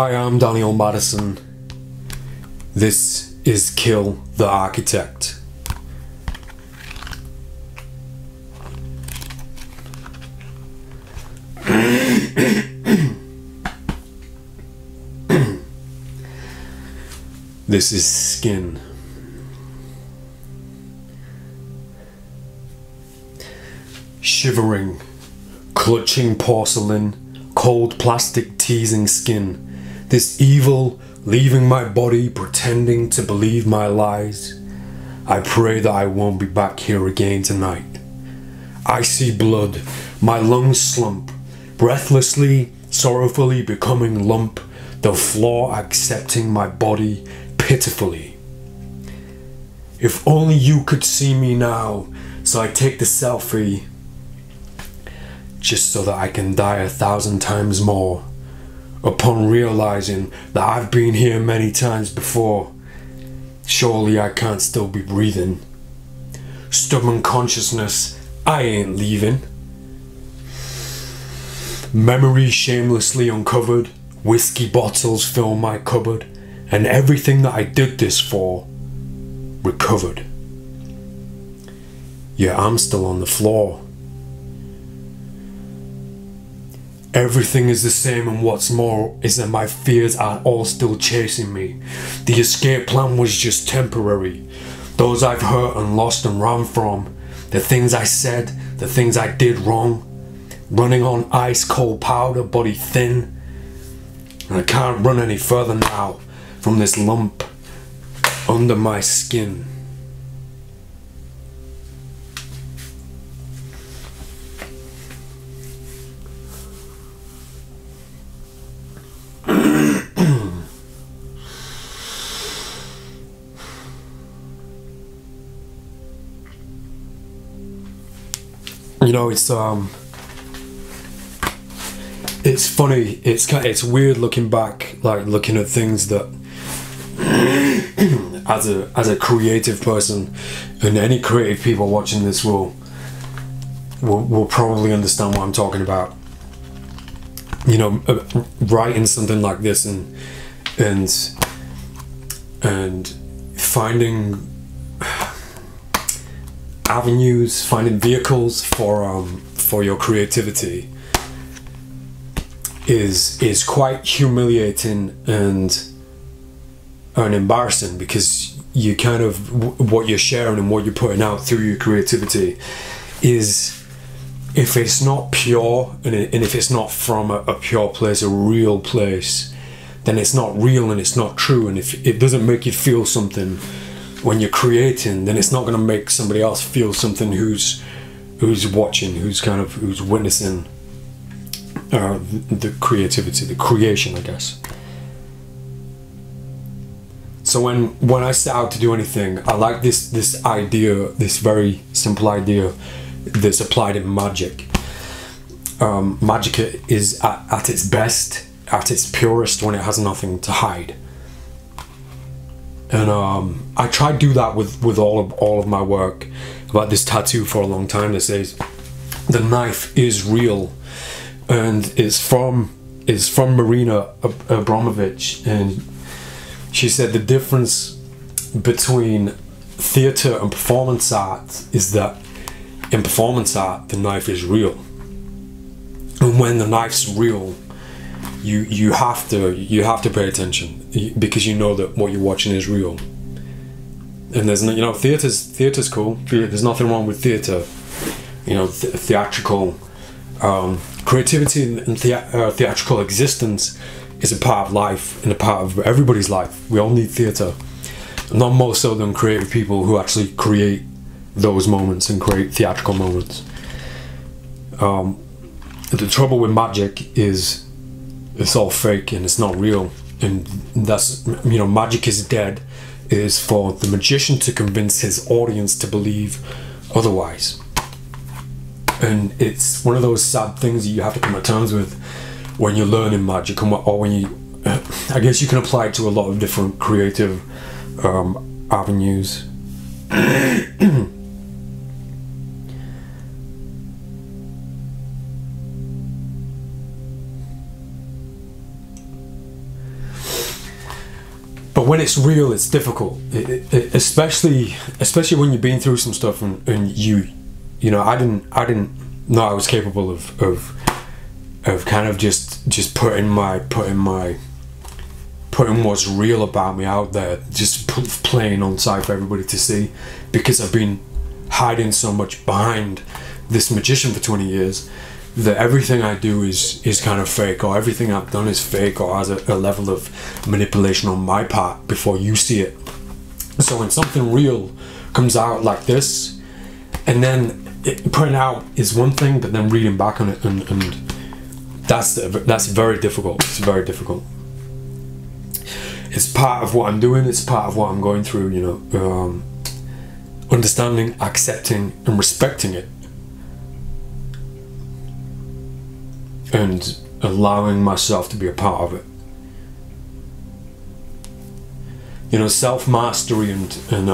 I am Daniel Madison. This is Kill the Architect. This is skin. Shivering, clutching porcelain, cold plastic teasing skin. This evil leaving my body, pretending to believe my lies. I pray that I won't be back here again tonight. I see blood, my lungs slump, breathlessly, sorrowfully becoming lump, the floor accepting my body pitifully. If only you could see me now, so I take the selfie, just so that I can die 1,000 times more. Upon realizing that I've been here many times before, surely I can't still be breathing. Stubborn consciousness, I ain't leaving. Memories shamelessly uncovered, whiskey bottles fill my cupboard, and everything that I did this for, recovered. Yeah, I'm still on the floor. Everything is the same, and what's more is that my fears are all still chasing me. The escape plan was just temporary. Those I've hurt and lost and run from, the things I said, the things I did wrong, running on ice cold powder, body thin, and I can't run any further now from this lump under my skin. You know, it's funny. It's weird looking back, like looking at things that, as a creative person, and any creative people watching this will probably understand what I'm talking about. You know, writing something like this and finding avenues, finding vehicles for your creativity is quite humiliating and embarrassing, because you kind of, what you're sharing and what you're putting out through your creativity is, if it's not pure and if it's not from a pure place, a real place, then it's not real and it's not true. And if it doesn't make you feel something when you're creating, then it's not going to make somebody else feel something who's watching, who's witnessing the creativity, the creation, I guess. So when I set out to do anything, I like this idea, this very simple idea that's applied in magic. Magic is at its best, at its purest, when it has nothing to hide. And I try to do that with all of my work. About this tattoo for a long time that says, "The knife is real," and it's from Marina Abramovich, and she said the difference between theatre and performance art is that in performance art the knife is real, and when the knife's real, you have to pay attention, because you know that what you're watching is real. And there's no, you know, theatre's cool. There's nothing wrong with theatre. You know, theatrical creativity and theatrical existence is a part of life and a part of everybody's life. We all need theatre, not more so than creative people who actually create those moments and create theatrical moments. The trouble with magic is it's all fake and it's not real, and that's, you know, magic is dead. It is for the magician to convince his audience to believe otherwise, and it's one of those sad things that you have to come to terms with when you're learning magic, or when you I guess you can apply it to a lot of different creative avenues. but when it's real, it's difficult. Especially when you've been through some stuff and you know, I didn't know I was capable of kind of just putting what's real about me out there, just playing on site for everybody to see, because I've been hiding so much behind this magician for 20 years that everything I do is kind of fake, or everything I've done is fake, or has a level of manipulation on my part before you see it. So when something real comes out like this, and then putting out is one thing, but then reading back on it, and that's very difficult. It's very difficult. It's part of what I'm doing. It's part of what I'm going through. You know, understanding, accepting, and respecting it, and allowing myself to be a part of it. You know, self-mastery and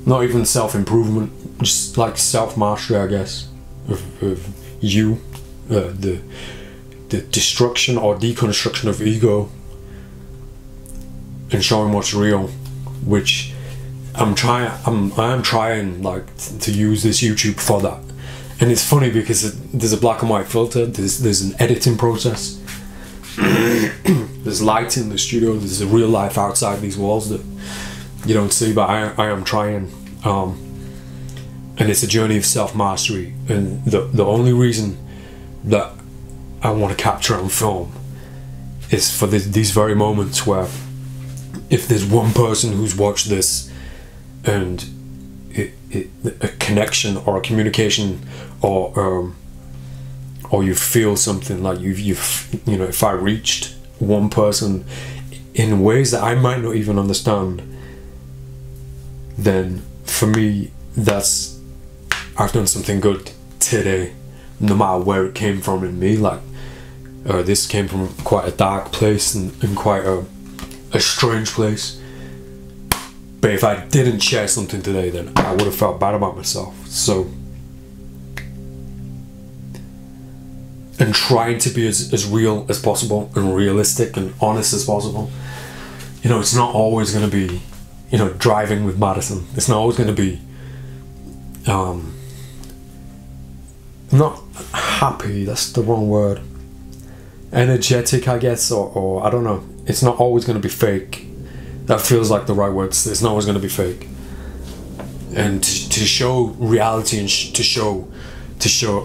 not even self-improvement, just like self-mastery, I guess, of you, the destruction or deconstruction of ego, and showing what's real, which I am trying like to use this YouTube for that. And it's funny because there's a black and white filter, there's an editing process, there's light in the studio, there's a real life outside these walls that you don't see, but I am trying, and it's a journey of self-mastery. And the only reason that I want to capture on film is for these very moments where, if there's one person who's watched this and a connection or a communication, or you feel something, like you know, if I reached one person in ways that I might not even understand, then for me I've done something good today, no matter where it came from in me. Like this came from quite a dark place and quite a strange place, but if I didn't share something today, then I would have felt bad about myself. So, and trying to be as real as possible and realistic and honest as possible. You know, it's not always going to be, you know, driving with Madison. It's not always going to be not happy, that's the wrong word, energetic, I guess, or I don't know. It's not always going to be fake. That feels like the right word. It's not always going to be fake. And to show reality and to show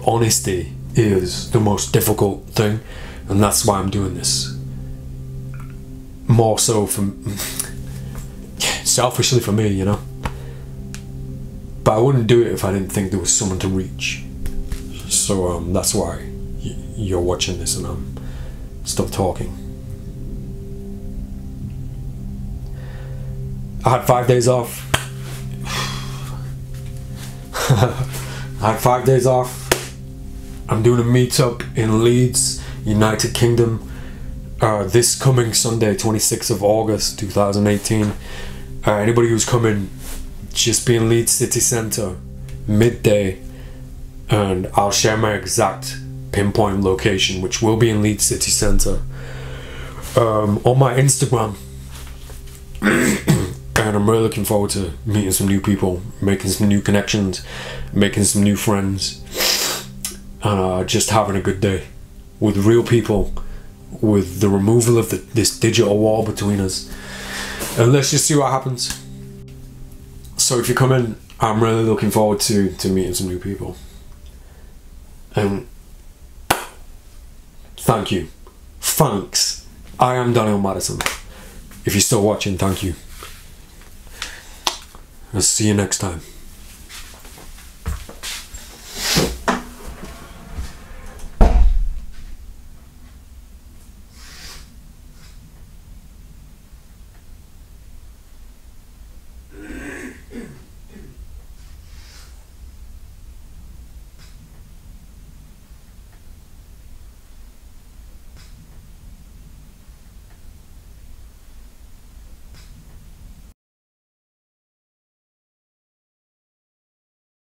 honesty is the most difficult thing, and that's why I'm doing this. More so selfishly for me, you know. But I wouldn't do it if I didn't think there was someone to reach. So that's why you're watching this and I'm still talking. I had 5 days off. I had 5 days off. I'm doing a meetup in Leeds, United Kingdom, this coming Sunday, 26th of August 2018. Anybody who's coming, just be in Leeds City Centre, midday, and I'll share my exact pinpoint location, which will be in Leeds City Centre, on my Instagram. And I'm really looking forward to meeting some new people, making some new connections, making some new friends, and just having a good day with real people, with the removal of this digital wall between us. And let's just see what happens. So if you come in, I'm really looking forward to meeting some new people. And thank you. Thanks. I am Daniel Madison. If you're still watching, thank you. I'll see you next time.